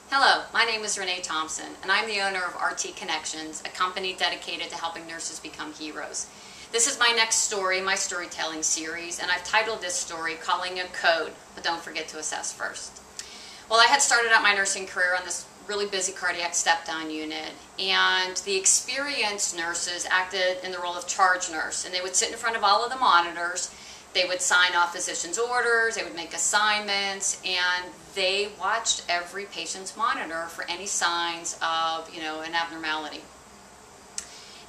Hello, my name is Renee Thompson, and I'm the owner of RT Connections, a company dedicated to helping nurses become heroes. This is my next story, my storytelling series, and I've titled this story Calling a Code, but don't forget to assess first. Well, I had started out my nursing career on this really busy cardiac step-down unit, and the experienced nurses acted in the role of charge nurse, and they would sit in front of all of the monitors. They would sign off physician's orders, they would make assignments, and they watched every patient's monitor for any signs of, an abnormality.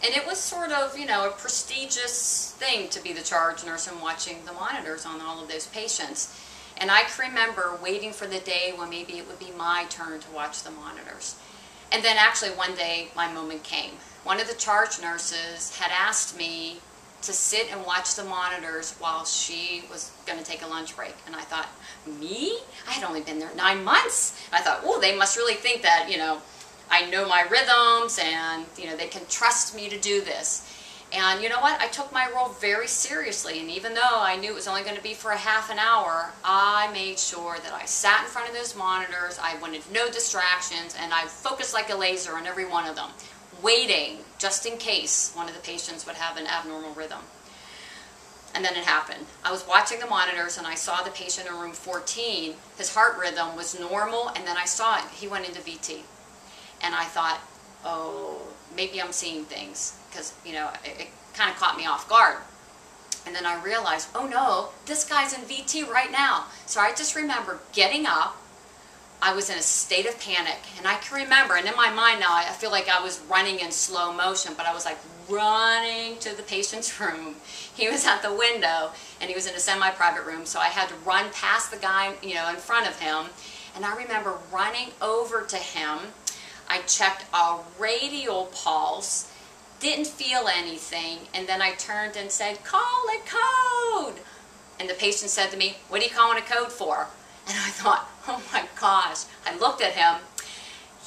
And it was sort of, a prestigious thing to be the charge nurse and watching the monitors on all of those patients. And I can remember waiting for the day when maybe it would be my turn to watch the monitors. And then actually one day my moment came. One of the charge nurses had asked me to sit and watch the monitors while she was going to take a lunch break. And I thought, me? I had only been there 9 months. I thought, oh, they must really think that, I know my rhythms and, they can trust me to do this. And you know what? I took my role very seriously. And even though I knew it was only going to be for a half an hour, I made sure that I sat in front of those monitors. I wanted no distractions, and I focused like a laser on every one of them, waiting just in case one of the patients would have an abnormal rhythm. And then it happened. I was watching the monitors and I saw the patient in room 14. His heart rhythm was normal, and then I saw it. He went into VT. And I thought, oh, maybe I'm seeing things, because, it kind of caught me off guard. And then I realized, oh no, this guy's in VT right now. So I just remember getting up. I was in a state of panic, and I can remember, and in my mind now, I feel like I was running in slow motion, but I was like running to the patient's room. He was at the window, and he was in a semi-private room, so I had to run past the guy, in front of him. And I remember running over to him. I checked a radial pulse, didn't feel anything, and then I turned and said, "Call a code." And the patient said to me, "What are you calling a code for?" And I thought, oh my gosh. I looked at him.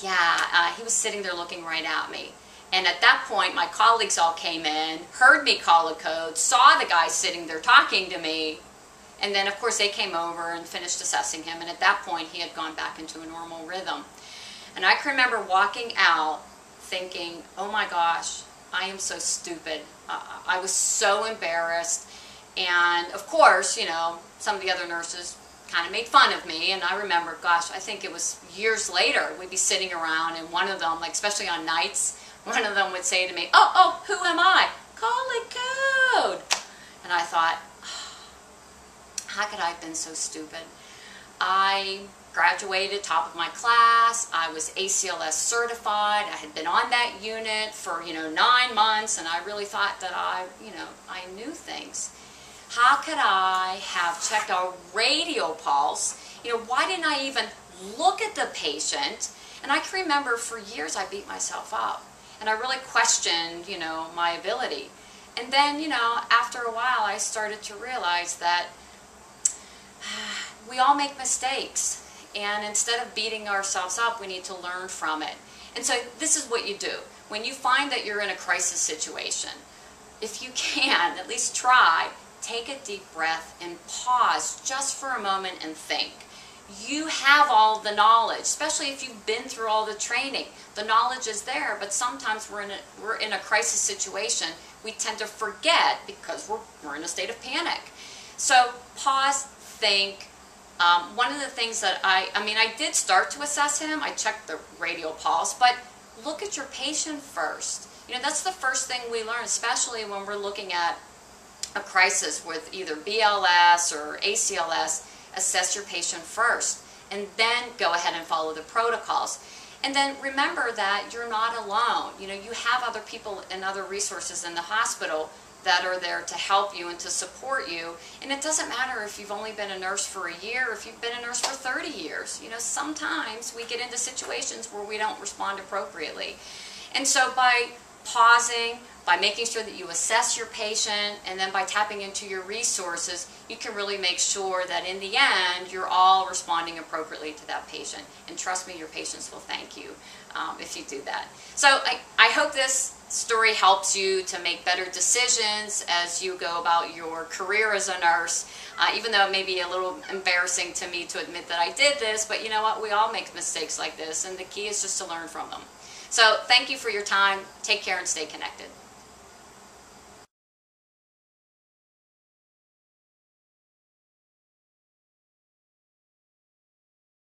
Yeah, he was sitting there looking right at me. And at that point, my colleagues all came in, heard me call a code, saw the guy sitting there talking to me, and then of course they came over and finished assessing him. And at that point, he had gone back into a normal rhythm. And I can remember walking out thinking, oh my gosh, I am so stupid. I was so embarrassed. And of course, some of the other nurses kind of made fun of me. And I remember, gosh, I think it was years later, we'd be sitting around, and one of them, like especially on nights, one of them would say to me, oh, who am I? Call a code. And I thought, how could I have been so stupid? I graduated top of my class. I was ACLS certified. I had been on that unit for 9 months, and I really thought that I knew things. How could I have checked a radial pulse? Why didn't I even look at the patient? And I can remember for years I beat myself up, and I really questioned my ability. And then after a while I started to realize that we all make mistakes, and instead of beating ourselves up, we need to learn from it. And so this is what you do. When you find that you're in a crisis situation, if you can, at least try, take a deep breath and pause just for a moment and think. You have all the knowledge, especially if you've been through all the training. The knowledge is there, but sometimes we're in a crisis situation. We tend to forget because we're in a state of panic. So pause, think. One of the things that I did start to assess him. I checked the radial pulse, but look at your patient first. That's the first thing we learn, especially when we're looking at a crisis with either BLS or ACLS. Assess your patient first, and then go ahead and follow the protocols. And then remember that you're not alone. You have other people and other resources in the hospital that are there to help you and to support you. And it doesn't matter if you've only been a nurse for a year or if you've been a nurse for 30 years. Sometimes we get into situations where we don't respond appropriately. And so by pausing, by making sure that you assess your patient, and then by tapping into your resources, you can really make sure that in the end, you're all responding appropriately to that patient. And trust me, your patients will thank you if you do that. So I hope this story helps you to make better decisions as you go about your career as a nurse. Even though it may be a little embarrassing to me to admit that I did this, but you know what? We all make mistakes like this, and the key is just to learn from them. So thank you for your time. Take care and stay connected.